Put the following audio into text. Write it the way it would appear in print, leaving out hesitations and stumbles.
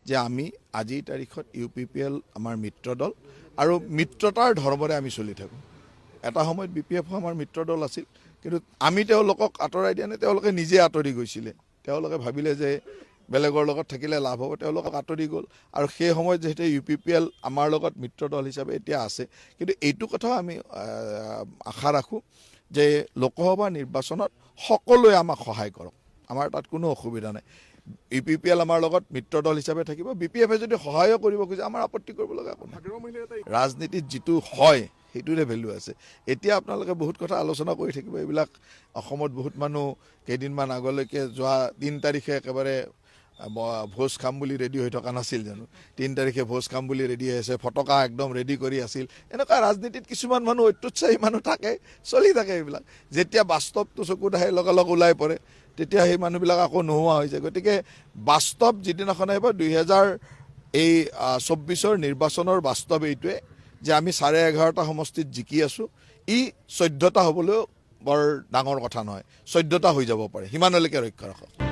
যে আমি আজিৰ তাৰিখত UPPL আমাৰ মিত্ৰ দল আৰু মিত্ৰতাৰ ধৰ্মৰে আমি চলি থাকোঁ। এটা সময়ত BPF আমাৰ মিত্ৰ দল আছিল, কিন্তু আমি তেওঁলোকক আঁতৰাই দিয়া নাই, তেওঁলোকে নিজে আঁতৰি গৈছিলে। তেওঁলোকে ভাবিলে যে বেলেগৰ লগত থাকিলে লাভ হ'ব, তেওঁলোকক আঁতৰি গ'ল। আৰু সেই সময়ত যিহেতু UPPL আমাৰ লগত মিত্ৰ দল হিচাপে এতিয়া আছে, কিন্তু এইটো কথাও আমি আশা ৰাখোঁ যে লোকসভা নিৰ্বাচনত সকলোৱে আমাক সহায় কৰক, আমাৰ তাত কোনো অসুবিধা নাই। UPPL আমাৰ লগত মিত্ৰ দল হিচাপে থাকিব, BPFে যদি সহায়ো কৰিব খোজে আমাৰ আপত্তি কৰিব লগা একো নাই। ৰাজনীতিত যিটো হয় সেইটোৰে ভেলু আছে। এতিয়া আপোনালোকে বহুত কথা আলোচনা কৰি থাকিব, এইবিলাক অসমত বহুত মানুহ কেইদিনমান আগলৈকে যোৱা 3 তাৰিখে একেবাৰে ভোজ খাম বুলি ৰেডি হৈ থকা নাছিল জানো? 3 তাৰিখে ভোজ খাম বুলি ৰেডি হৈ আছে, ফটকা একদম ৰেডি কৰি আছিল। এনেকুৱা ৰাজনীতিত কিছুমান মানুহ অত্যুৎসাহী মানুহ থাকে, চলি থাকে এইবিলাক। যেতিয়া বাস্তৱটো চকুত আহে লগালগ ওলাই পৰে, তেতিয়া সেই মানুহবিলাক আকৌ নোহোৱা হৈ যায়। গতিকে বাস্তৱ যিদিনাখন আহিব 2024 নিৰ্বাচনৰ বাস্তৱ এইটোৱে যে আমি 11.5টা সমষ্টিত জিকি আছোঁ। ই 14টা হ'বলৈও বৰ ডাঙৰ কথা নহয়, 14টা হৈ যাব পাৰে, সিমানলৈকে ৰক্ষা ৰাখক।